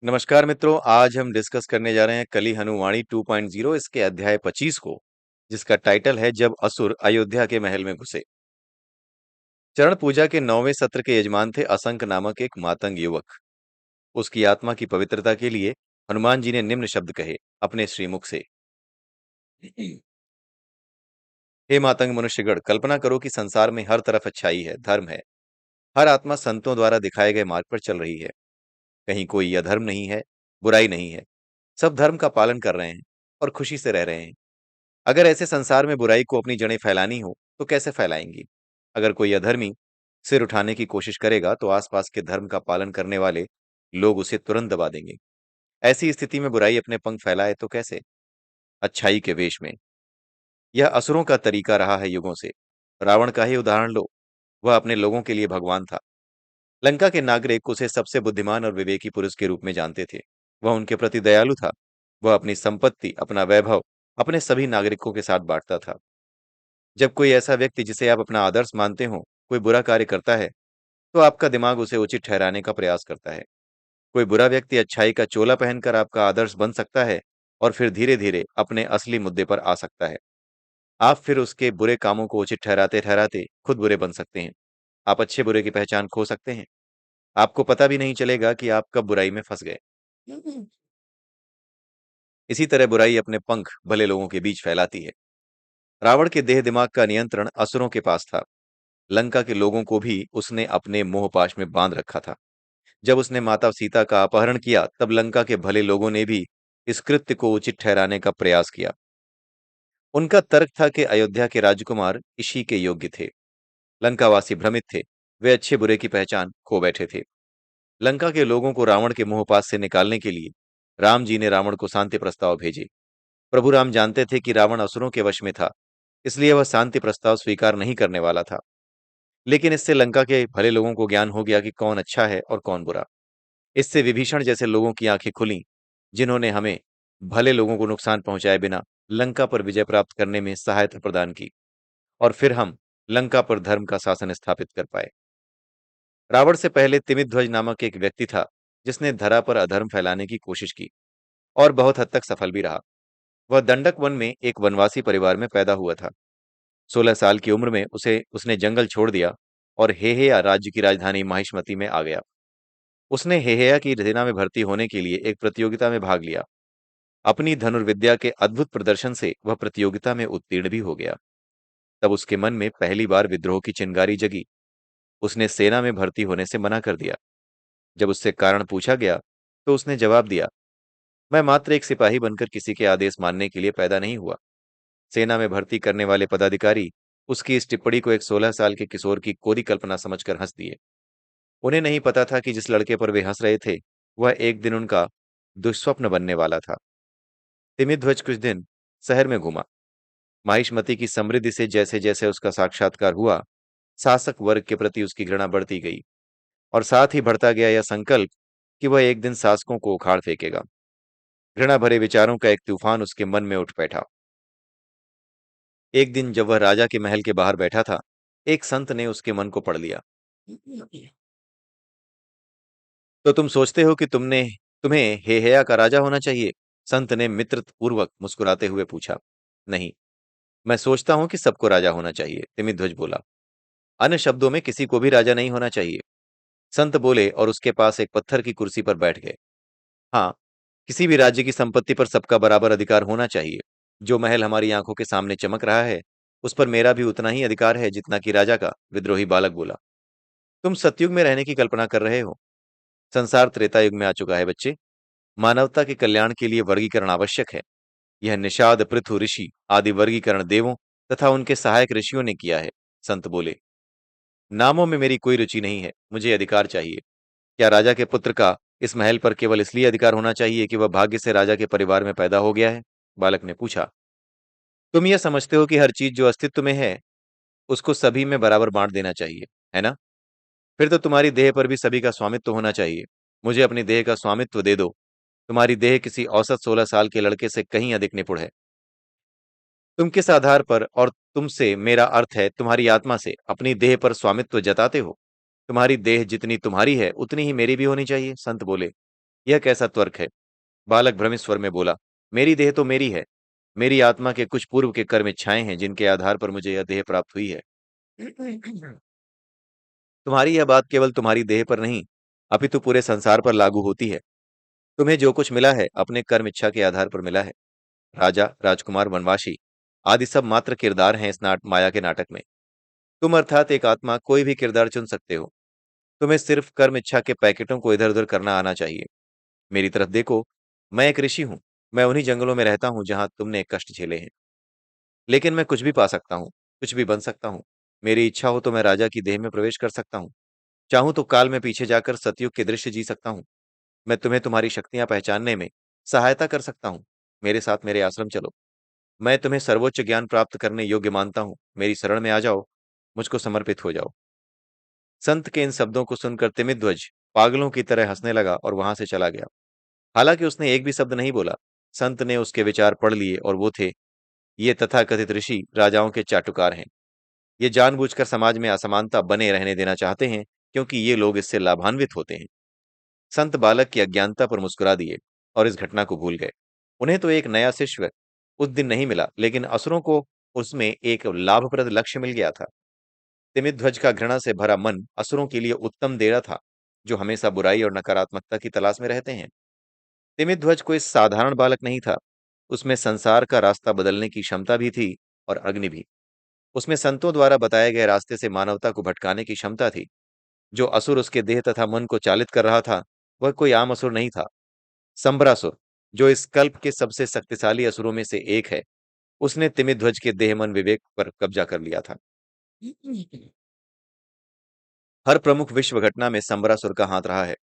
नमस्कार मित्रों, आज हम डिस्कस करने जा रहे हैं कली हनुवाणी 2.0 इसके अध्याय 25 को, जिसका टाइटल है जब असुर अयोध्या के महल में घुसे। चरण पूजा के 9वें सत्र के यजमान थे असंक नामक एक मातंग युवक। उसकी आत्मा की पवित्रता के लिए हनुमान जी ने निम्न शब्द कहे अपने श्रीमुख से। हे मातंग मनुष्यगण, कल्पना करो कि संसार में हर तरफ अच्छाई है, धर्म है। हर आत्मा संतों द्वारा दिखाए गए मार्ग पर चल रही है। कहीं कोई अधर्म नहीं है, बुराई नहीं है। सब धर्म का पालन कर रहे हैं और खुशी से रह रहे हैं। अगर ऐसे संसार में बुराई को अपनी जड़ें फैलानी हो तो कैसे फैलाएंगी? अगर कोई अधर्मी सिर उठाने की कोशिश करेगा तो आसपास के धर्म का पालन करने वाले लोग उसे तुरंत दबा देंगे। ऐसी स्थिति में बुराई अपने पंख फैलाए तो कैसे? अच्छाई के वेश में। यह असुरों का तरीका रहा है युगों से। रावण का ही उदाहरण लो। वह अपने लोगों के लिए भगवान था। लंका के नागरिक उसे सबसे बुद्धिमान और विवेकी पुरुष के रूप में जानते थे। वह उनके प्रति दयालु था। वह अपनी संपत्ति, अपना वैभव अपने सभी नागरिकों के साथ बांटता था। जब कोई ऐसा व्यक्ति जिसे आप अपना आदर्श मानते हो कोई बुरा कार्य करता है तो आपका दिमाग उसे उचित ठहराने का प्रयास करता है। कोई बुरा व्यक्ति अच्छाई का चोला पहनकर आपका आदर्श बन सकता है और फिर धीरे धीरे अपने असली मुद्दे पर आ सकता है। आप फिर उसके बुरे कामों को उचित ठहराते ठहराते खुद बुरे बन सकते हैं। आप अच्छे बुरे की पहचान खो सकते हैं। आपको पता भी नहीं चलेगा कि आप कब बुराई में फंस गए। इसी तरह बुराई अपने पंख भले लोगों के बीच फैलाती है। रावण के देह दिमाग का नियंत्रण असुरों के पास था। लंका के लोगों को भी उसने अपने मोहपाश में बांध रखा था। जब उसने माता सीता का अपहरण किया तब लंका के भले लोगों ने भी इस कृत्य को उचित ठहराने का प्रयास किया। उनका तर्क था कि अयोध्या के राजकुमार इसी के योग्य थे। लंकावासी भ्रमित थे। वे अच्छे बुरे की पहचान खो बैठे थे। लंका के लोगों को रावण के मोहपाश से निकालने के लिए राम जी ने रावण को शांति प्रस्ताव भेजे। प्रभु राम जानते थे कि रावण असुरों के वश में था, इसलिए वह शांति प्रस्ताव स्वीकार नहीं करने वाला था। लेकिन इससे लंका के भले लोगों को ज्ञान हो गया कि कौन अच्छा है और कौन बुरा। इससे विभीषण जैसे लोगों की आंखें खुलीं, जिन्होंने हमें भले लोगों को नुकसान पहुंचाए बिना लंका पर विजय प्राप्त करने में सहायता प्रदान की, और फिर हम लंका पर धर्म का शासन स्थापित कर पाए। रावण से पहले तिमिध्वज नामक एक व्यक्ति था, जिसने धरा पर अधर्म फैलाने की कोशिश की और बहुत हद तक सफल भी रहा। वह दंडक वन में एक वनवासी परिवार में पैदा हुआ था। 16 साल की उम्र में उसे उसने जंगल छोड़ दिया और हेहेया राज्य की राजधानी माहिष्मती में आ गया। उसने हेहेया की सेना में भर्ती होने के लिए एक प्रतियोगिता में भाग लिया। अपनी धनुर्विद्या के अद्भुत प्रदर्शन से वह प्रतियोगिता में उत्तीर्ण भी हो गया। तब उसके मन में पहली बार विद्रोह की चिंगारी जगी। उसने सेना में भर्ती होने से मना कर दिया। जब उससे कारण पूछा गया तो उसने जवाब दिया, मैं मात्र एक सिपाही बनकर किसी के आदेश मानने के लिए पैदा नहीं हुआ। सेना में भर्ती करने वाले पदाधिकारी उसकी इस टिप्पणी को एक 16 साल के किशोर की कोरी कल्पना समझकर हंस दिए। उन्हें नहीं पता था कि जिस लड़के पर वे हंस रहे थे वह एक दिन उनका दुष्स्वप्न बनने वाला था। तिमिध्वज कुछ दिन शहर में घूमा। माहिष्मती की समृद्धि से जैसे जैसे उसका साक्षात्कार हुआ, शासक वर्ग के प्रति उसकी घृणा बढ़ती गई और साथ ही बढ़ता गया यह संकल्प कि वह एक दिन शासकों को उखाड़ फेंकेगा। घृणा भरे विचारों का एक तूफान उसके मन में उठ बैठा। एक दिन जब वह राजा के महल के बाहर बैठा था, एक संत ने उसके मन को पढ़ लिया। तो तुम सोचते हो कि तुम्हें हेहया का राजा होना चाहिए? संत ने मित्रपूर्वक मुस्कुराते हुए पूछा। नहीं, मैं सोचता हूं कि सबको राजा होना चाहिए, तिमिध्वज बोला। अन्य शब्दों में किसी को भी राजा नहीं होना चाहिए। संत बोले और उसके पास एक पत्थर की कुर्सी पर बैठ गए। हाँ, किसी भी राज्य की संपत्ति पर सबका बराबर अधिकार होना चाहिए। जो महल हमारी आंखों के सामने चमक रहा है उस पर मेरा भी उतना ही अधिकार है जितना कि राजा का, विद्रोही बालक बोला। तुम सतयुग में रहने की कल्पना कर रहे हो। संसार त्रेता युग में आ चुका है बच्चे। मानवता के कल्याण के लिए वर्गीकरण आवश्यक है। यह निषाद पृथु ऋषि आदि वर्गीकरण देवों तथा उनके सहायक ऋषियों ने किया है। संत बोले, नामों में मेरी कोई रुचि नहीं है, मुझे अधिकार चाहिए। क्या राजा के पुत्र का इस महल पर केवल इसलिए अधिकार होना चाहिए कि वह भाग्य से राजा के परिवार में पैदा हो गया है? बालक ने पूछा। तुम यह समझते हो कि हर चीज जो अस्तित्व में है उसको सभी में बराबर बांट देना चाहिए, है ना? फिर तो तुम्हारी देह पर भी सभी का स्वामित्व होना चाहिए। मुझे अपनी देह का स्वामित्व दे दो। तुम्हारी देह किसी औसत 16 साल के लड़के से कहीं अधिक निपुण है। तुम किस आधार पर और तुमसे मेरा अर्थ है तुम्हारी आत्मा से अपनी देह पर स्वामित्व जताते हो? तुम्हारी देह जितनी तुम्हारी है उतनी ही मेरी भी होनी चाहिए, संत बोले। यह कैसा तर्क है? बालक भ्रमित स्वर में बोला, मेरी देह तो मेरी है। मेरी आत्मा के कुछ पूर्व के कर्म इच्छाएं हैं जिनके आधार पर मुझे यह देह प्राप्त हुई है। तुम्हारी यह बात केवल तुम्हारी देह पर नहीं, अपितु पूरे संसार पर लागू होती है। तुम्हें जो कुछ मिला है अपने कर्म इच्छा के आधार पर मिला है। राजा, राजकुमार, वनवासी आदि सब मात्र किरदार हैं इस माया के नाटक में। तुम अर्थात एक आत्मा कोई भी किरदार चुन सकते हो। तुम्हें सिर्फ कर्म इच्छा के पैकेटों को इधर उधर करना आना चाहिए। मेरी तरफ देखो, मैं एक ऋषि हूं। मैं उन्हीं जंगलों में रहता हूं जहां तुमने कष्ट झेले हैं। लेकिन मैं कुछ भी पा सकता हूँ, कुछ भी बन सकता हूँ। मेरी इच्छा हो तो मैं राजा की देह में प्रवेश कर सकता हूँ। चाहूं तो काल में पीछे जाकर सतयुग के दृश्य जी सकता हूँ। मैं तुम्हें तुम्हारी शक्तियां पहचानने में सहायता कर सकता हूँ। मेरे साथ मेरे आश्रम चलो। मैं तुम्हें सर्वोच्च ज्ञान प्राप्त करने योग्य मानता हूँ। मेरी शरण में आ जाओ, मुझको समर्पित हो जाओ। संत के इन शब्दों को सुनकर तिमिध्वज पागलों की तरह हंसने लगा और वहां से चला गया। हालांकि उसने एक भी शब्द नहीं बोला। संत ने उसके विचार पढ़ लिए और वो थे, ये तथाकथित ऋषि राजाओं के चाटुकार हैं। ये जानबूझकर समाज में असमानता बने रहने देना चाहते हैं, क्योंकि ये लोग इससे लाभान्वित होते हैं। संत बालक की अज्ञानता पर मुस्कुरा दिए और इस घटना को भूल गए। उन्हें तो एक नया शिष्य उस दिन नहीं मिला, लेकिन असुरों को उसमें एक लाभप्रद लक्ष्य मिल गया था। तिमिध्वज का घृणा से भरा मन असुरों के लिए उत्तम डेरा था, जो हमेशा बुराई और नकारात्मकता की तलाश में रहते हैं। तिमिध्वज कोई साधारण बालक नहीं था। उसमें संसार का रास्ता बदलने की क्षमता भी थी और अग्नि भी। उसमें संतों द्वारा बताए गए रास्ते से मानवता को भटकाने की क्षमता थी। जो असुर उसके देह तथा मन को चालित कर रहा था, वह कोई आम असुर नहीं था। संबरासुर, जो इस कल्प के सबसे शक्तिशाली असुरों में से एक है, उसने तिमिध्वज के देह मन विवेक पर कब्जा कर लिया था। हर प्रमुख विश्व घटना में संबरासुर का हाथ रहा है।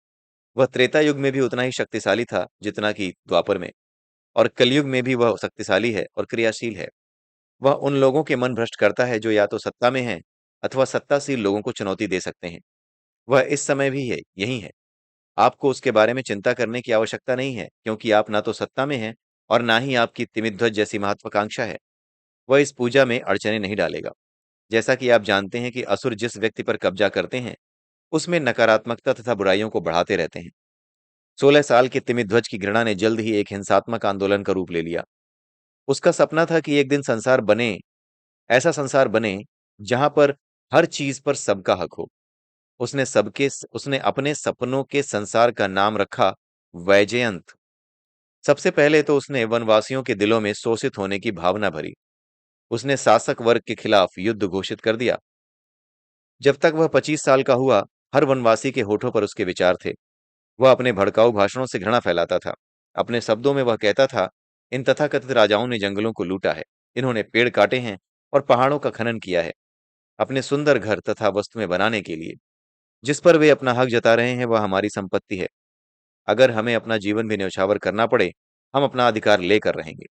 वह त्रेता युग में भी उतना ही शक्तिशाली था जितना कि द्वापर में, और कलयुग में भी वह शक्तिशाली है और क्रियाशील है। वह उन लोगों के मन भ्रष्ट करता है जो या तो सत्ता में हैं अथवा सत्तासील लोगों को चुनौती दे सकते हैं। वह इस समय भी है, यही है। आपको उसके बारे में चिंता करने की आवश्यकता नहीं है, क्योंकि आप ना तो सत्ता में हैं और ना ही आपकी तिमिध्वज जैसी महत्वाकांक्षा है। वह इस पूजा में अड़चने नहीं डालेगा। जैसा कि आप जानते हैं कि असुर जिस व्यक्ति पर कब्जा करते हैं, उसमें नकारात्मकता तथा बुराइयों को बढ़ाते रहते हैं। 16 साल के तिमिध्वज की घृणा ने जल्द ही एक हिंसात्मक आंदोलन का रूप ले लिया। उसका सपना था कि एक दिन संसार बने, ऐसा संसार बने जहां पर हर चीज पर सबका हक हो। उसने अपने सपनों के संसार का नाम रखा वैजयंत। सबसे पहले तो उसने वनवासियों के दिलों में शोषित होने की भावना भरी। उसने शासक वर्ग के खिलाफ युद्ध घोषित कर दिया। जब तक वह 25 साल का हुआ, हर वनवासी के होठों पर उसके विचार थे। वह अपने भड़काऊ भाषणों से घृणा फैलाता था। अपने शब्दों में वह कहता था, इन तथाकथित राजाओं ने जंगलों को लूटा है। इन्होंने पेड़ काटे हैं और पहाड़ों का खनन किया है अपने सुंदर घर तथा वस्तुएं बनाने के लिए। जिस पर वे अपना हक जता रहे हैं वह हमारी संपत्ति है। अगर हमें अपना जीवन भी न्यौछावर करना पड़े, हम अपना अधिकार लेकर रहेंगे।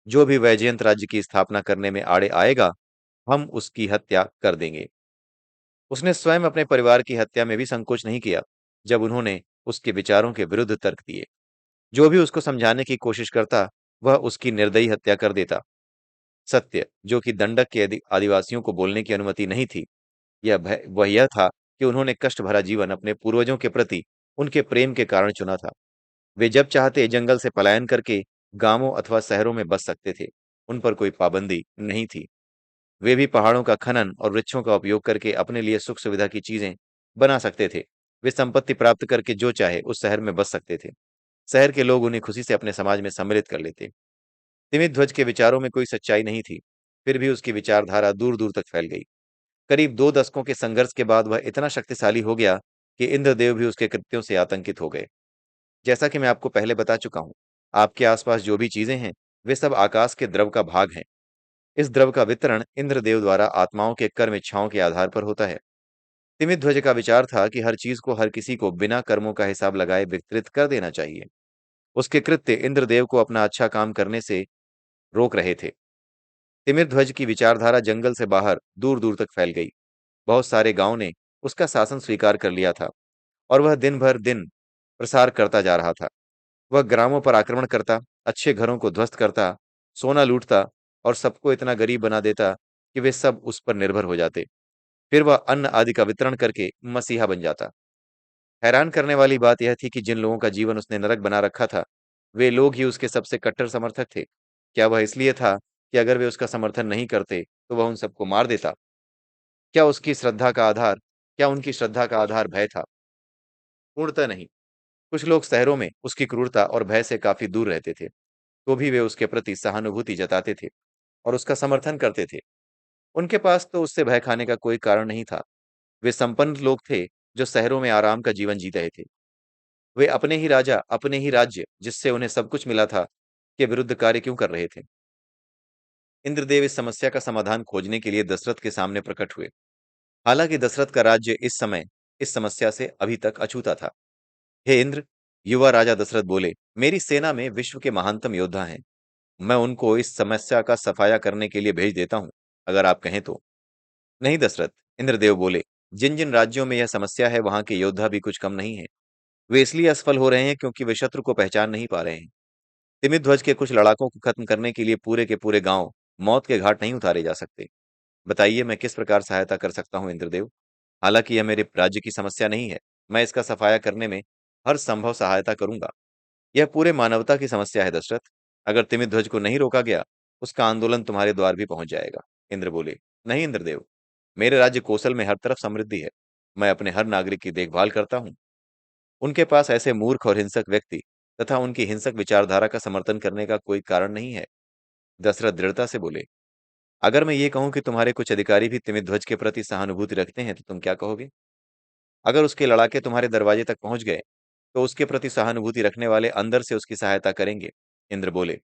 जो भी वैजयंत राज्य की स्थापना करने में आड़े आएगा, हम उसकी हत्या कर देंगे। उसने स्वयं अपने परिवार की हत्या में भी संकोच नहीं किया, जब उन्होंने उसके विचारों के विरुद्ध तर्क दिए। जो भी उसको समझाने की कोशिश करता, वह उसकी निर्दयी हत्या कर देता। सत्य, जो कि दंडक के आदिवासियों को बोलने की अनुमति नहीं थी, वह यह था कि उन्होंने कष्ट भरा जीवन अपने पूर्वजों के प्रति उनके प्रेम के कारण चुना था। वे जब चाहते जंगल से पलायन करके गांवों अथवा शहरों में बस सकते थे। उन पर कोई पाबंदी नहीं थी। वे भी पहाड़ों का खनन और वृक्षों का उपयोग करके अपने लिए सुख सुविधा की चीजें बना सकते थे। वे संपत्ति प्राप्त करके जो चाहे उस शहर में बस सकते थे। शहर के लोग उन्हें खुशी से अपने समाज में सम्मिलित कर लेते। तिमिध्वज के विचारों में कोई सच्चाई नहीं थी, फिर भी उसकी विचारधारा दूर दूर तक फैल गई। करीब 2 दशकों के संघर्ष के बाद वह इतना शक्तिशाली हो गया कि इंद्रदेव भी उसके कृत्यों से आतंकित हो गए। जैसा कि मैं आपको पहले बता चुका हूं, आपके आसपास जो भी चीजें हैं, वे सब आकाश के द्रव का भाग हैं। इस द्रव का वितरण इंद्रदेव द्वारा आत्माओं के कर्म इच्छाओं के आधार पर होता है। तिमिध्वज का विचार था कि हर चीज को हर किसी को बिना कर्मों का हिसाब लगाए वितरित कर देना चाहिए। उसके कृत्य इंद्रदेव को अपना अच्छा काम करने से रोक रहे थे। तिमिरध्वज की विचारधारा जंगल से बाहर दूर दूर तक फैल गई। बहुत सारे गांव ने उसका शासन स्वीकार कर लिया था और वह दिन भर दिन प्रसार करता जा रहा था। वह ग्रामों पर आक्रमण करता, अच्छे घरों को ध्वस्त करता, सोना लूटता और सबको इतना गरीब बना देता कि वे सब उस पर निर्भर हो जाते। फिर वह अन्न आदि का वितरण करके मसीहा बन जाता। हैरान करने वाली बात यह थी कि जिन लोगों का जीवन उसने नरक बना रखा था, वे लोग ही उसके सबसे कट्टर समर्थक थे। क्या वह इसलिए था कि अगर वे उसका समर्थन नहीं करते, तो वह उन सबको मार देता? क्या उनकी श्रद्धा का आधार भय था? पूर्णतः नहीं। कुछ लोग शहरों में उसकी क्रूरता और भय से काफ़ी दूर रहते थे, तो भी वे उसके प्रति सहानुभूति जताते थे और उसका समर्थन करते थे। उनके पास तो उससे भय खाने का कोई कारण नहीं था। वे संपन्न लोग थे, जो शहरों में आराम का जीवन जी रहे थे। वे अपने ही राजा, अपने ही राज्य, जिससे उन्हें सब कुछ मिला था, के विरुद्ध कार्य क्यों कर रहे थे? इंद्रदेव इस समस्या का समाधान खोजने के लिए दशरथ के सामने प्रकट हुए। हालांकि दशरथ का राज्य इस समय इस समस्या से अभी तक अछूता था। हे इंद्र, युवा राजा दशरथ बोले, मेरी सेना में विश्व के महानतम योद्धा हैं। मैं उनको इस समस्या का सफाया करने के लिए भेज देता हूं, अगर आप कहें तो। नहीं दशरथ, इंद्रदेव बोले, जिन जिन राज्यों में यह समस्या है, वहां के योद्धा भी कुछ कम नहीं है। वे इसलिए असफल हो रहे हैं क्योंकि वे शत्रु को पहचान नहीं पा रहे हैं। तिमित ध्वज के कुछ लड़ाकों को खत्म करने के लिए पूरे के पूरे गांव मौत के घाट नहीं उतारे जा सकते। बताइए, मैं किस प्रकार सहायता कर सकता हूँ इंद्रदेव? हालांकि यह मेरे राज्य की समस्या नहीं है, मैं इसका सफाया करने में हर संभव सहायता करूंगा। यह पूरे मानवता की समस्या है दशरथ। अगर तिमित ध्वज को नहीं रोका गया, उसका आंदोलन तुम्हारे द्वार भी पहुंच जाएगा। इंद्र बोले, नहीं इंद्रदेव, मेरे राज्य कौशल में हर तरफ समृद्धि है। मैं अपने हर नागरिक की देखभाल करता हूँ। उनके पास ऐसे मूर्ख और हिंसक व्यक्ति तथा उनकी हिंसक विचारधारा का समर्थन करने का कोई कारण नहीं है। दशरथ दृढ़ता से बोले, अगर मैं ये कहूं कि तुम्हारे कुछ अधिकारी भी तिमित ध्वज के प्रति सहानुभूति रखते हैं, तो तुम क्या कहोगे? अगर उसके लड़ाके तुम्हारे दरवाजे तक पहुंच गए, तो उसके प्रति सहानुभूति रखने वाले अंदर से उसकी सहायता करेंगे। इंद्र बोले,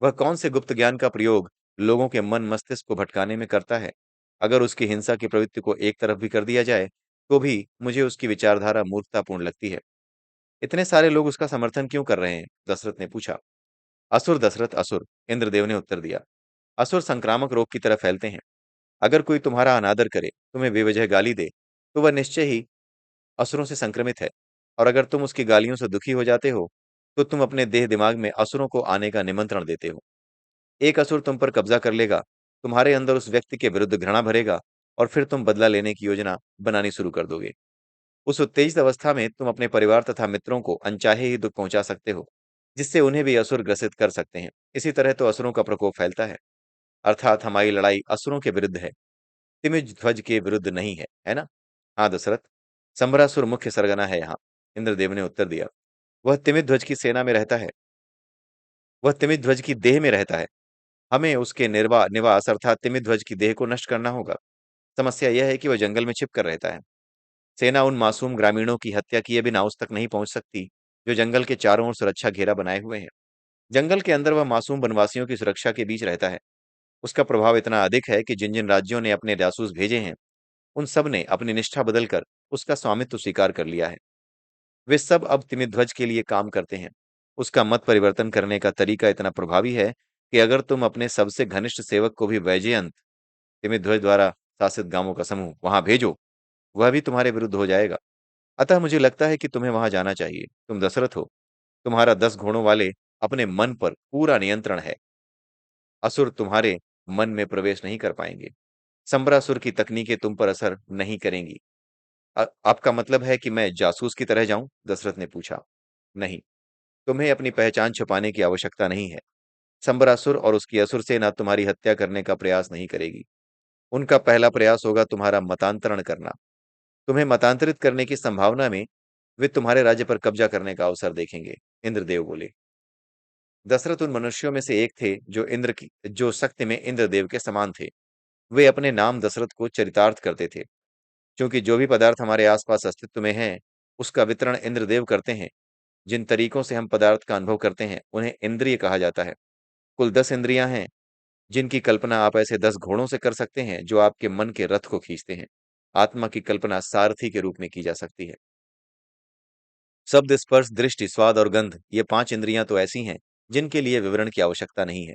वह कौन से गुप्त ज्ञान का प्रयोग लोगों के मन मस्तिष्क को भटकाने में करता है? अगर उसकी हिंसा की प्रवृत्ति को एक तरफ भी कर दिया जाए, तो भी मुझे उसकी विचारधारा मूर्खतापूर्ण लगती है। इतने सारे लोग उसका समर्थन क्यों कर रहे हैं? दशरथ ने पूछा। असुर दशरथ, असुर, इंद्रदेव ने उत्तर दिया। असुर संक्रामक रोग की तरह फैलते हैं। अगर कोई तुम्हारा अनादर करे, तुम्हें बेवजह गाली दे, तो वह निश्चय ही असुरों से संक्रमित है। और अगर तुम उसकी गालियों से दुखी हो जाते हो, तो तुम अपने देह दिमाग में असुरों को आने का निमंत्रण देते हो। एक असुर तुम पर कब्जा कर लेगा, तुम्हारे अंदर उस व्यक्ति के विरुद्ध घृणा भरेगा, और फिर तुम बदला लेने की योजना बनानी शुरू कर दोगे। उस उत्तेजित अवस्था में तुम अपने परिवार तथा मित्रों को अनचाहे ही दुख पहुंचा सकते हो, जिससे उन्हें भी असुर ग्रसित कर सकते हैं। इसी तरह तो असुरों का प्रकोप फैलता है। अर्थात हमारी लड़ाई असुरों के विरुद्ध है, तिमिज ध्वज के विरुद्ध नहीं है, है ना? हाँ दशरथ, संबरासुर मुख्य सरगना है यहाँ। इंद्रदेव ने उत्तर दिया। वह तिमित ध्वज की सेना में रहता है, वह तिमित ध्वज की देह में रहता है। हमें उसके निवास अर्थात तिमित ध्वज की देह को नष्ट करना होगा। समस्या यह है कि वह जंगल में छिप कर रहता है। सेना उन मासूम ग्रामीणों की हत्या किए बिना उस तक नहीं पहुंच सकती, जो जंगल के चारों ओर सुरक्षा घेरा बनाए हुए हैं। जंगल के अंदर वह मासूम वनवासियों की सुरक्षा के बीच रहता है। उसका प्रभाव इतना अधिक है कि जिन जिन राज्यों ने अपने जासूस भेजे हैं, उन सब ने अपनी निष्ठा बदलकर उसका स्वामित्व स्वीकार कर लिया है। वे सब अब तिमित ध्वज के लिए काम करते हैं। उसका मत परिवर्तन करने का तरीका इतना प्रभावी है कि अगर तुम अपने सबसे घनिष्ठ सेवक को भी वैजयंत, तिमित ध्वज द्वारा शासित गांवों का समूह, वहां भेजो, वह भी तुम्हारे विरुद्ध हो जाएगा। अतः मुझे लगता है कि तुम्हें वहां जाना चाहिए। तुम दशरथ हो, तुम्हारा 10 घोड़ों वाले अपने मन पर पूरा नियंत्रण है। असुर तुम्हारे मन में प्रवेश नहीं कर पाएंगे। संबरासुर की तकनीकें तुम पर असर नहीं करेंगी। आपका मतलब है कि मैं जासूस की तरह जाऊं? दशरथ ने पूछा। नहीं, तुम्हें अपनी पहचान छुपाने की आवश्यकता नहीं है। संबरासुर और उसकी असुर सेना तुम्हारी हत्या करने का प्रयास नहीं करेगी। उनका पहला प्रयास होगा तुम्हारा मतांतरण करना। तुम्हें मतांतरित करने की संभावना में वे तुम्हारे राज्य पर कब्जा करने का अवसर देखेंगे। इंद्रदेव बोले। दशरथ उन मनुष्यों में से एक थे जो शक्ति में इंद्रदेव के समान थे। वे अपने नाम दशरथ को चरितार्थ करते थे, क्योंकि जो भी पदार्थ हमारे आसपास अस्तित्व में है, उसका वितरण इंद्रदेव करते हैं। जिन तरीकों से हम पदार्थ का अनुभव करते हैं, उन्हें इंद्रिय कहा जाता है। कुल 10 इंद्रियां हैं, जिनकी कल्पना आप ऐसे 10 घोड़ों से कर सकते हैं, जो आपके मन के रथ को खींचते हैं। आत्मा की कल्पना सारथी के रूप में की जा सकती है। शब्द, स्पर्श, दृष्टि, स्वाद और गंध, ये 5 इंद्रियां तो ऐसी हैं, जिनके लिए विवरण की आवश्यकता नहीं है।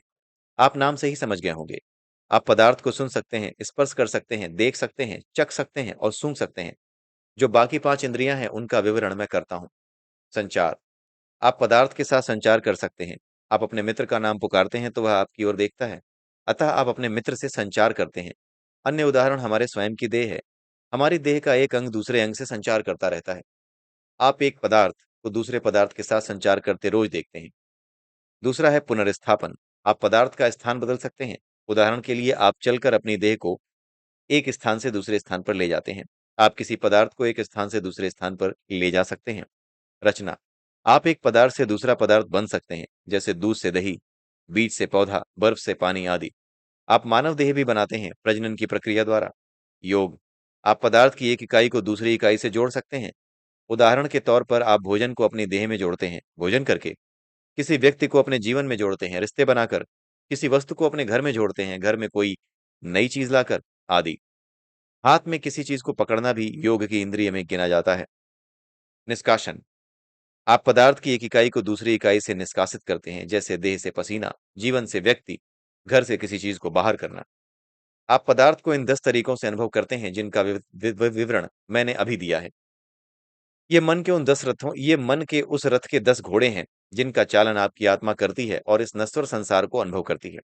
आप नाम से ही समझ गए होंगे। आप पदार्थ को सुन सकते हैं, स्पर्श कर सकते हैं, देख सकते हैं, चख सकते हैं और सूंघ सकते हैं। जो बाकी 5 इंद्रियां हैं, उनका विवरण मैं करता हूं। संचार। आप पदार्थ के साथ संचार कर सकते हैं। आप अपने मित्र का नाम पुकारते हैं, तो वह आपकी ओर देखता है। अतः आप अपने मित्र से संचार करते हैं। अन्य उदाहरण हमारे स्वयं की देह है। हमारी देह का एक अंग दूसरे अंग से संचार करता रहता है। आप एक पदार्थ को दूसरे पदार्थ के साथ संचार करते रोज देखते हैं। दूसरा है पुनर्स्थापन। आप पदार्थ का स्थान बदल सकते हैं। उदाहरण के लिए आप चलकर अपनी देह को एक स्थान से दूसरे स्थान पर ले जाते हैं। आप किसी पदार्थ को एक स्थान से दूसरे स्थान पर ले जा सकते हैं। रचना। आप एक पदार्थ से दूसरा पदार्थ बन सकते हैं, जैसे दूध से दही, बीज से पौधा, बर्फ से पानी आदि। आप मानव देह भी बनाते हैं प्रजनन की प्रक्रिया द्वारा। योग। आप पदार्थ की एक इकाई को दूसरी इकाई से जोड़ सकते हैं। उदाहरण के तौर पर आप भोजन को अपनी देह में जोड़ते हैं भोजन करके, किसी व्यक्ति को अपने जीवन में जोड़ते हैं रिश्ते बनाकर, किसी वस्तु को अपने घर में जोड़ते हैं घर में कोई नई चीज लाकर, आदि। हाथ में किसी चीज को पकड़ना भी योग की इंद्रिय में गिना जाता है। निष्कासन। आप पदार्थ की एक इकाई को दूसरी इकाई से निष्कासित करते हैं, जैसे देह से पसीना, जीवन से व्यक्ति, घर से किसी चीज को बाहर करना। आप पदार्थ को इन 10 तरीकों से अनुभव करते हैं जिनका विवरण मैंने अभी दिया है। ये मन के उस रथ के 10 घोड़े हैं जिनका चालन आपकी आत्मा करती है और इस नश्वर संसार को अनुभव करती है।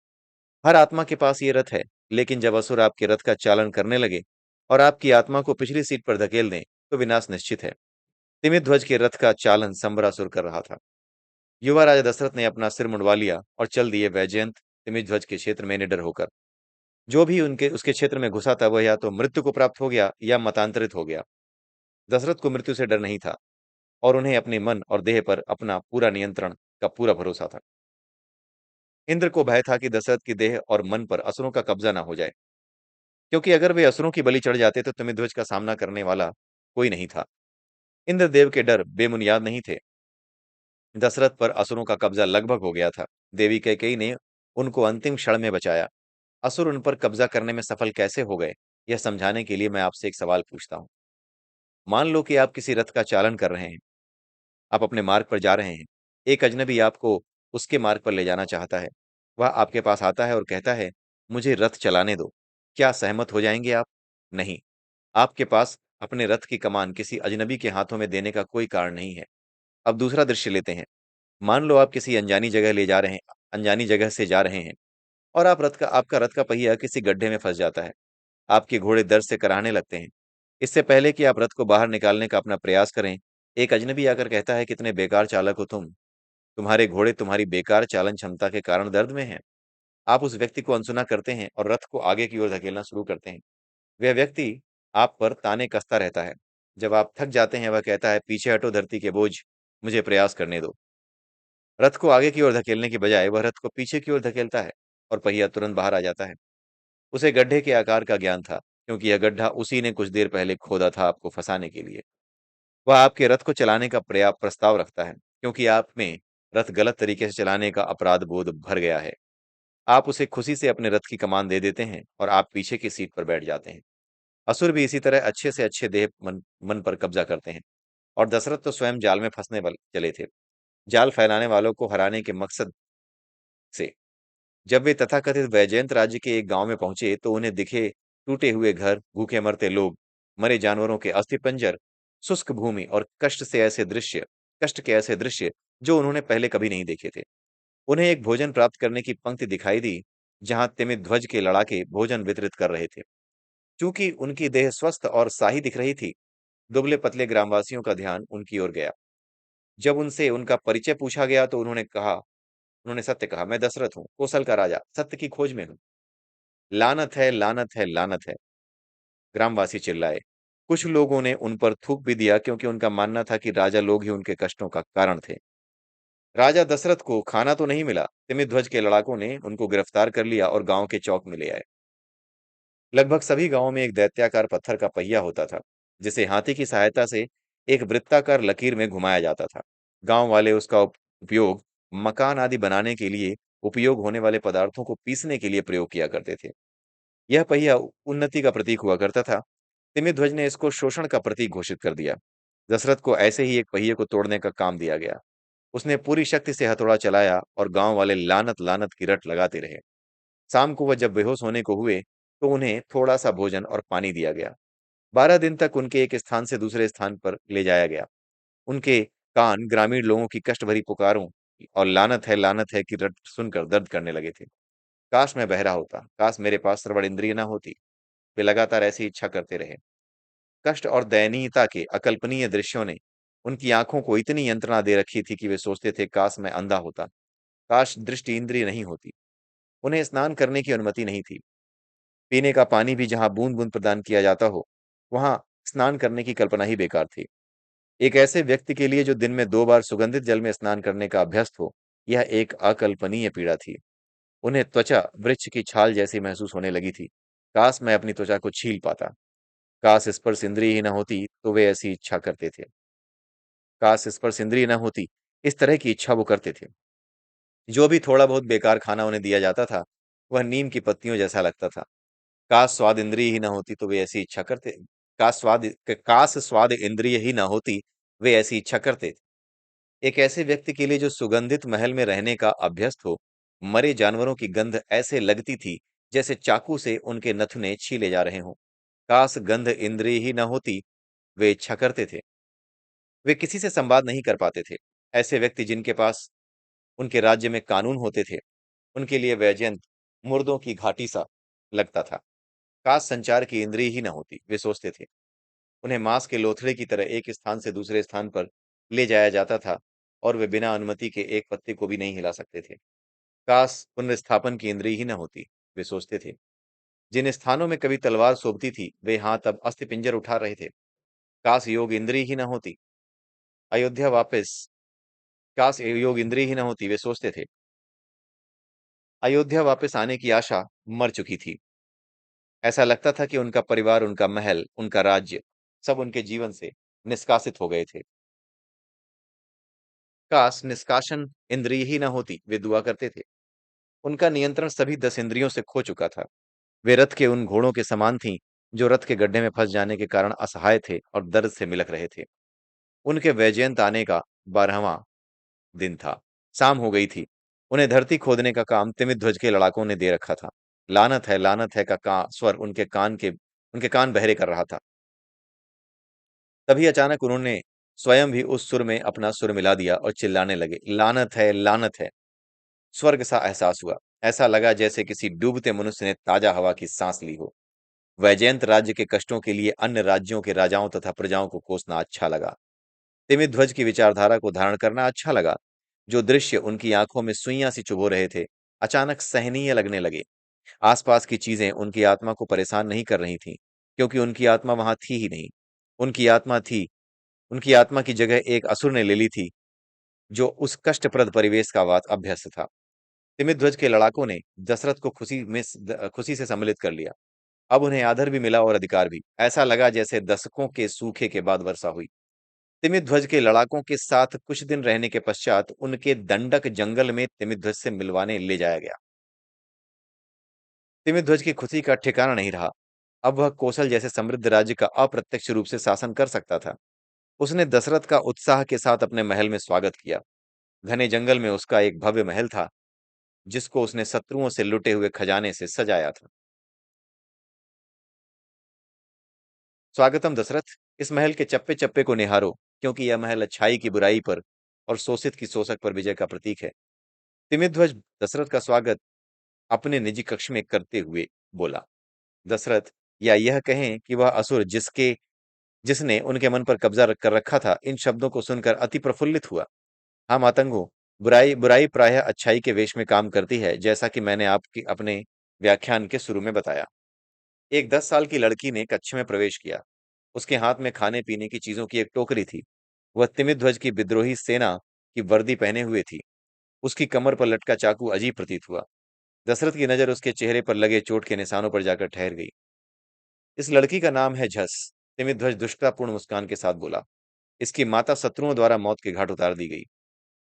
हर आत्मा के पास ये रथ है, लेकिन जब असुर आपके रथ का चालन करने लगे और आपकी आत्मा को पिछली सीट पर धकेल दें, तो विनाश निश्चित है। तिमिध्वज के रथ का चालन संबरासुर कर रहा था। युवा राजा दशरथ ने अपना सिर मुंडवा लिया और चल दिए वैजयंत तिमिध्वज के क्षेत्र में निडर होकर। जो भी उनके उसके क्षेत्र में घुसा था वह या तो मृत्यु को प्राप्त हो गया या मतांतरित हो गया। दशरथ को मृत्यु से डर नहीं था और उन्हें अपने मन और देह पर अपना पूरा नियंत्रण का पूरा भरोसा था। इंद्र को भय था कि दशरथ की देह और मन पर असुरों का कब्जा ना हो जाए, क्योंकि अगर वे असुरों की बलि चढ़ जाते तो तिमिध्वज का सामना करने वाला कोई नहीं था। इंद्रदेव के डर बेबुनियाद नहीं थे। दशरथ पर असुरों का कब्जा लगभग हो गया था। देवी कैकेयी ने उनको अंतिम क्षण में बचाया। असुर उन पर कब्जा करने में सफल कैसे हो गए, यह समझाने के लिए मैं आपसे एक सवाल पूछता हूँ। मान लो कि आप किसी रथ का चालन कर रहे हैं। आप अपने मार्ग पर जा रहे हैं। एक अजनबी आपको उसके मार्ग पर ले जाना चाहता है। वह आपके पास आता है और कहता है, मुझे रथ चलाने दो। क्या सहमत हो जाएंगे आप? नहीं। आपके पास अपने रथ की कमान किसी अजनबी के हाथों में देने का कोई कारण नहीं है। अब दूसरा दृश्य लेते हैं। मान लो आप किसी अनजानी जगह से जा रहे हैं और आपका रथ का पहिया किसी गड्ढे में फंस जाता है। आपके घोड़े दर्द से कराहने लगते हैं। इससे पहले कि आप रथ को बाहर निकालने का अपना प्रयास करें, एक अजनबी आकर कहता है, कितने बेकार चालक हो तुम। तुम्हारे घोड़े तुम्हारी बेकार चालन क्षमता के कारण दर्द में हैं। आप उस व्यक्ति को अनसुना करते हैं और रथ को आगे की ओर धकेलना शुरू करते हैं। वह व्यक्ति आप पर ताने कसता रहता है। जब आप थक जाते हैं, वह कहता है, पीछे हटो धरती के बोझ, मुझे प्रयास करने दो। रथ को आगे की ओर धकेलने की बजाय वह रथ को पीछे की ओर धकेलता है और पहिया तुरंत बाहर आ जाता है। उसे गड्ढे के आकार का ज्ञान था, क्योंकि यह गड्ढा उसी ने कुछ देर पहले खोदा था आपको फंसाने के लिए। वह आपके रथ को चलाने का प्रस्ताव रखता है, क्योंकि आप में रथ गलत तरीके से चलाने का अपराध बोध भर गया है। आप उसे खुशी से अपने रथ की कमान दे देते हैं और आप पीछे की सीट पर बैठ जाते हैं। असुर भी इसी तरह अच्छे से अच्छे देह मन पर कब्जा करते हैं और दशरथ तो स्वयं जाल में फंसने वाले चले थे, जाल फैलाने वालों को हराने के मकसद से। जब वे तथाकथित वैजयंत राज्य के एक गांव में पहुंचे तो उन्हें दिखे टूटे हुए घर, भूखे मरते लोग, मरे जानवरों के अस्थिपंजर, शुष्क भूमि और कष्ट के ऐसे दृश्य जो उन्होंने पहले कभी नहीं देखे थे। उन्हें एक भोजन प्राप्त करने की पंक्ति दिखाई दी, जहां तिमिध्वज के लड़ाके भोजन वितरित कर रहे थे। चूंकि उनकी देह स्वस्थ और साही दिख रही थी, दुबले पतले ग्रामवासियों का ध्यान उनकी ओर गया। जब उनसे उनका परिचय पूछा गया तो उन्होंने सत्य कहा, मैं दशरथ हूँ, कोसल का राजा, सत्य की खोज में हूँ। लानत है, लानत है, लानत है, ग्रामवासी चिल्लाए। कुछ लोगों ने उन पर थूक भी दिया, क्योंकि उनका मानना था कि राजा लोग ही उनके कष्टों का कारण थे। राजा दशरथ को खाना तो नहीं मिला। तिमिध्वज के लड़ाकों ने उनको गिरफ्तार कर लिया और गांव के चौक में ले आए। लगभग सभी गांवों में एक दैत्याकार पत्थर का पहिया होता था, जिसे हाथी की सहायता से एक वृत्ताकार लकीर में घुमाया जाता था। गांव वाले उसका उपयोग मकान आदि बनाने के लिए उपयोग होने वाले पदार्थों को पीसने के लिए प्रयोग किया करते थे। यह पहिया उन्नति का प्रतीक हुआ करता था। तिमिध्वज ने इसको शोषण का प्रतीक घोषित कर दिया। दशरथ को ऐसे ही एक पहिए को तोड़ने का काम दिया गया। उसने पूरी शक्ति से हथौड़ा चलाया और गांव वाले लानत लानत की रट लगाते रहे। शाम को वह जब बेहोश होने को हुए तो उन्हें थोड़ा सा भोजन और पानी दिया गया। 12 दिन तक उनके एक स्थान से दूसरे स्थान पर ले जाया गया। उनके कान ग्रामीण लोगों की कष्ट भरी पुकारों और लानत है की रट सुनकर दर्द करने लगे थे। काश मैं बहरा होता, काश मेरे पास श्रवण इंद्रिय न होती। वे लगातार ऐसी इच्छा करते रहे। कष्ट और दयनीयता के अकल्पनीय दृश्यों ने उनकी आंखों को इतनी यंत्रणा दे रखी थी कि वे सोचते थे, काश मैं अंधा होता, काश दृष्टि इंद्रिय नहीं होती। उन्हें स्नान करने की अनुमति नहीं थी। पीने का पानी भी जहां बूंद-बूंद प्रदान किया जाता हो, वहां स्नान करने की कल्पना ही बेकार थी। एक ऐसे व्यक्ति के लिए जो दिन में 2 बार सुगंधित जल में स्नान करने का अभ्यस्त हो, यह एक अकल्पनीय पीड़ा थी। उन्हें त्वचा वृक्ष की छाल जैसी महसूस होने लगी थी। काश मैं अपनी त्वचा को छील पाता। काश स्पर्श इंद्रिय ही न होती, तो वे ऐसी इच्छा करते थे। काश स्पर्श इंद्रिय न होती, इस तरह की इच्छा वो करते थे। जो भी थोड़ा बहुत बेकार खाना उन्हें दिया जाता था, वह नीम की पत्तियों जैसा लगता था। काश स्वाद इंद्रिय ही ना होती तो वे ऐसी इच्छा करते। काश स्वाद इंद्रिय ही ना होती, वे ऐसी इच्छा करते। एक ऐसे व्यक्ति के लिए जो सुगंधित महल में रहने का अभ्यस्त हो, मरे जानवरों की गंध ऐसे लगती थी जैसे चाकू से उनके नथुने छीले जा रहे हों। काश गंध इंद्रिय ही ना होती, वे इच्छा करते थे। वे किसी से संवाद नहीं कर पाते थे। ऐसे व्यक्ति जिनके पास उनके राज्य में कानून होते थे, उनके लिए वैजयंत मुर्दों की घाटी सा लगता था। काश संचार की इंद्रिय ही न होती, वे सोचते थे। उन्हें मांस के लोथड़े की तरह एक स्थान से दूसरे स्थान पर ले जाया जाता था और वे बिना अनुमति के एक पत्ते को भी नहीं हिला सकते थे। काश पुनर्स्थापन की इंद्रिय ही न होती, वे सोचते थे। जिन स्थानों में कभी तलवार शोभती थी, वे हाथ अब अस्थिपिंजर उठा रहे थे। काश योग इंद्रिय ही न होती, अयोध्या वापस काश योग इंद्रिय ही न होती, वे सोचते थे। अयोध्या वापस आने की आशा मर चुकी थी। ऐसा लगता था कि उनका परिवार, उनका महल, उनका राज्य, सब उनके जीवन से निष्कासित हो गए थे। काश निष्कासन इंद्रिय ही न होती, वे दुआ करते थे। उनका नियंत्रण सभी 10 इंद्रियों से खो चुका था। वे रथ के उन घोड़ों के समान थीं, जो रथ के गड्ढे में फंस जाने के कारण असहाय थे और दर्द से मिलक रहे थे। उनके वैजयंत आने का 12वां दिन था। शाम हो गई थी। उन्हें धरती खोदने का काम तिमिध्वज के लड़ाकों ने दे रखा था। लानत है का स्वर उनके कान बहरे कर रहा था। तभी अचानक उन्होंने स्वयं भी उस सुर में अपना सुर मिला दिया और चिल्लाने लगे, लानत है, लानत है। स्वर्ग सा एहसास हुआ। ऐसा लगा जैसे किसी डूबते मनुष्य ने ताजा हवा की सांस ली हो। वैजयंत राज्य के कष्टों के लिए अन्य राज्यों के राजाओं तथा प्रजाओं को कोसना अच्छा लगा। तिमिध्वज की विचारधारा को धारण करना अच्छा लगा। जो दृश्य उनकी आंखों में सुइयां सी चुभो रहे थे, अचानक सहनीय लगने लगे। आसपास की चीजें उनकी आत्मा को परेशान नहीं कर रही थीं, क्योंकि उनकी आत्मा वहां थी ही नहीं। उनकी आत्मा थी उनकी आत्मा की जगह एक असुर ने ले ली थी, जो उस कष्टप्रद परिवेश का अभ्यस्त था। तिमिध्वज के लड़ाकों ने दशरथ को खुशी से सम्मिलित कर लिया। अब उन्हें आदर भी मिला और अधिकार भी। ऐसा लगा जैसे दशकों के सूखे के बाद वर्षा हुई। तिमिध्वज के लड़ाकों के साथ कुछ दिन रहने के पश्चात उनके दंडक जंगल में तिमिध्वज से मिलवाने ले जाया गया। तिमिध्वज की खुशी का ठिकाना नहीं रहा। अब वह कौशल जैसे समृद्ध राज्य का अप्रत्यक्ष रूप से शासन कर सकता था। उसने दशरथ का उत्साह के साथ अपने महल में स्वागत किया। घने जंगल में उसका एक भव्य महल था, जिसको उसने शत्रुओं से लुटे हुए खजाने से सजाया था। स्वागतम दशरथ, इस महल के चप्पे-चप्पे को निहारो, क्योंकि यह महल अच्छाई की बुराई पर और शोषित की शोषक पर विजय का प्रतीक है। तिमिध्वज दशरथ का स्वागत अपने निजी कक्ष में करते हुए बोला। दशरथ, या यह कहें कि वह असुर जिसने उनके मन पर कब्जा कर रखा था, इन शब्दों को सुनकर अति प्रफुल्लित हुआ। हाँ मातंगो, बुराई बुराई प्रायः अच्छाई के वेश में काम करती है, जैसा कि मैंने आपकी अपने व्याख्यान के शुरू में बताया। एक 10 साल की लड़की ने कक्ष में प्रवेश किया। उसके हाथ में खाने-पीने की चीजों की एक टोकरी थी। वह तिमिध्वज की विद्रोही सेना की वर्दी पहने हुए थी। उसकी कमर पर लटका चाकू अजीब प्रतीत हुआ। दशरथ की नजर उसके चेहरे पर लगे चोट के निशानों पर जाकर ठहर गई। इस लड़की का नाम है झस। तिमिध्वज दुष्टतापूर्ण मुस्कान के साथ बोला। इसकी माता शत्रुओं द्वारा मौत के घाट उतार दी गई।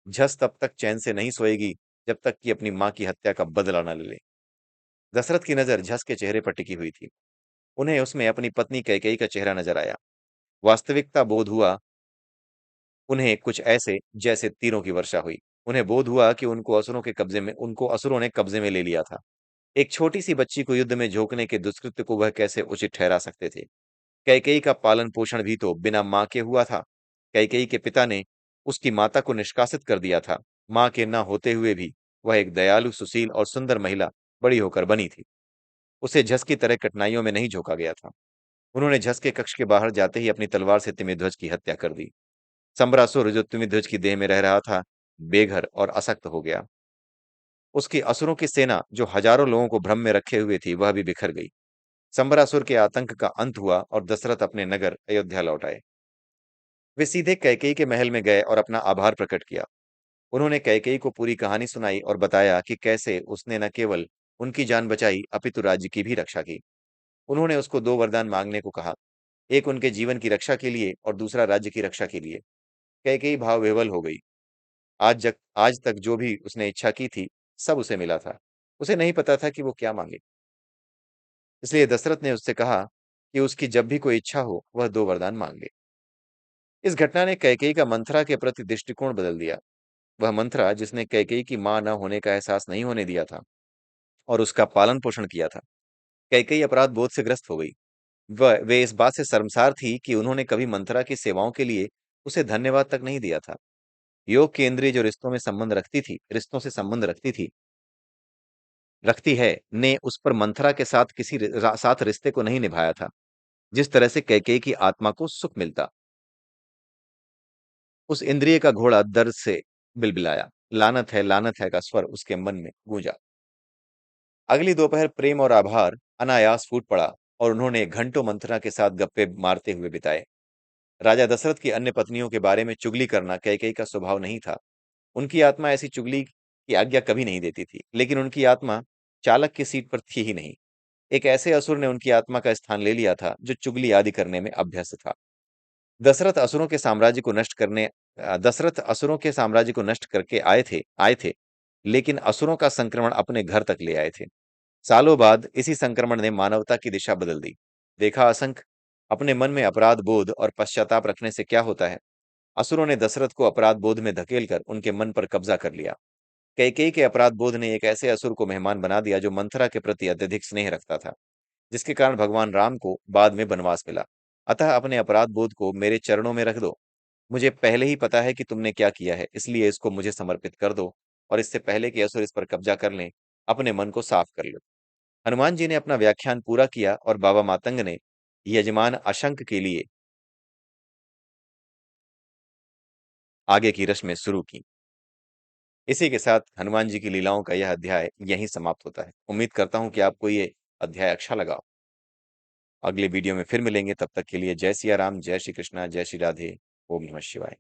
झस तब तक चैन से नहीं सोएगी जब तक कि अपनी मां की हत्या का बदला न ले ले। दशरथ की नजर झस के चेहरे पर टिकी हुई थी। उन्हें उसमें अपनी पत्नी कैकेयी का चेहरा नजर आया। वास्तविकता बोध हुआ उन्हें कुछ ऐसे जैसे तीरों की वर्षा हुई। उन्हें बोध हुआ कि उनको असुरों ने कब्जे में ले लिया था। एक छोटी-सी बच्ची को युद्ध में झोंकने के दुष्कृत्य को वह कैसे उचित ठहरा सकते थे? कैकेयी का पालन-पोषण भी तो बिना माँ के हुआ था। कैकेयी के पिता ने उसकी माता को निष्कासित कर दिया था। माँ के न होते हुए भी वह एक दयालु, सुशील और सुंदर महिला बड़ी होकर बनी थी। उसे झस की तरह कठिनाइयों में नहीं झोंका गया था। उन्होंने झस के कक्ष के बाहर जाते ही अपनी तलवार से तिमिध्वज की हत्या कर दी। संबरासुर जो त्रिध्वज की देह में रह रहा था, बेघर और असक्त हो गया। उसकी असुरों की सेना जो हजारों लोगों को भ्रम में रखे हुए थी, वह भी बिखर गई। संबरासुर के आतंक का अंत हुआ और दशरथ अपने नगर अयोध्या लौट आए। वे सीधे कैकेयी के महल में गए और अपना आभार प्रकट किया। उन्होंने कैकेयी को पूरी कहानी सुनाई और बताया कि कैसे उसने न केवल उनकी जान बचाई, अपितु राज्य की भी रक्षा की। उन्होंने उसको 2 वरदान मांगने को कहा, एक उनके जीवन की रक्षा के लिए और दूसरा राज्य की रक्षा के लिए। कैकेयी भाव विह्वल हो गई। आज तक जो भी उसने इच्छा की थी, सब उसे मिला था। उसे नहीं पता था कि वो क्या मांगे। इसलिए दशरथ ने उससे कहा कि उसकी जब भी कोई इच्छा हो, वह 2 वरदान मांग ले। इस घटना ने कैकेयी का मंथरा के प्रति दृष्टिकोण बदल दिया। वह मंथरा जिसने कैकेयी की मां न होने का एहसास नहीं होने दिया था और उसका पालन पोषण किया था, कैकेयी अपराध बोध से ग्रस्त हो गई। वह वे इस बात से शर्मसार थी कि उन्होंने कभी मंथरा की सेवाओं के लिए उसे धन्यवाद तक नहीं दिया था। योग केंद्रीय जो रिश्तों से संबंध रखती है, ने उस पर मंथरा के साथ साथ रिश्ते को नहीं निभाया था, जिस तरह से कैकेयी की आत्मा को सुख मिलता। उस इंद्रिय का घोड़ा दर्द से बिलबिलाया। लानत है का स्वर उसके मन में गूंजा। अगली दोपहर प्रेम और आभार अनायास फूट पड़ा और उन्होंने घंटों मंथरा के साथ गप्पे मारते हुए बिताए। राजा दशरथ की अन्य पत्नियों के बारे में चुगली करना कैकेयी का स्वभाव नहीं था। उनकी आत्मा ऐसी चुगली की आज्ञा कभी नहीं देती थी, लेकिन उनकी आत्मा चालक की सीट पर थी ही नहीं। एक ऐसे असुर ने उनकी आत्मा का स्थान ले लिया था, जो चुगली आदि करने में अभ्यस्त था। दशरथ असुरों के साम्राज्य को नष्ट करने दशरथ असुरों के साम्राज्य को नष्ट करके आए थे, लेकिन असुरों का संक्रमण अपने घर तक ले आए थे। सालों बाद इसी संक्रमण ने मानवता की दिशा बदल दी। देखा असंख, अपने मन में अपराध बोध और पश्चाताप रखने से क्या होता है। असुरों ने दशरथ को अपराध बोध में धकेलकर उनके मन पर कब्जा कर लिया। कैकेयी के अपराध बोध ने एक ऐसे असुर को मेहमान बना दिया जो मंथरा के प्रति अत्यधिक स्नेह रखता था, जिसके कारण भगवान राम को बाद में वनवास मिला। अतः अपने अपराध बोध को मेरे चरणों में रख दो। मुझे पहले ही पता है कि तुमने क्या किया है, इसलिए इसको मुझे समर्पित कर दो और इससे पहले कि असुर इस पर कब्जा कर लें, अपने मन को साफ कर लो। हनुमान जी ने अपना व्याख्यान पूरा किया और बाबा मातंग ने यजमान अशंक के लिए आगे की रस्में शुरू की। इसी के साथ हनुमान जी की लीलाओं का यह अध्याय यहीं समाप्त होता है। उम्मीद करता हूँ कि आपको ये अध्याय अच्छा लगा। अगले वीडियो में फिर मिलेंगे, तब तक के लिए जय सिया राम, जय श्री कृष्णा, जय श्री राधे, ओम नमः शिवाय।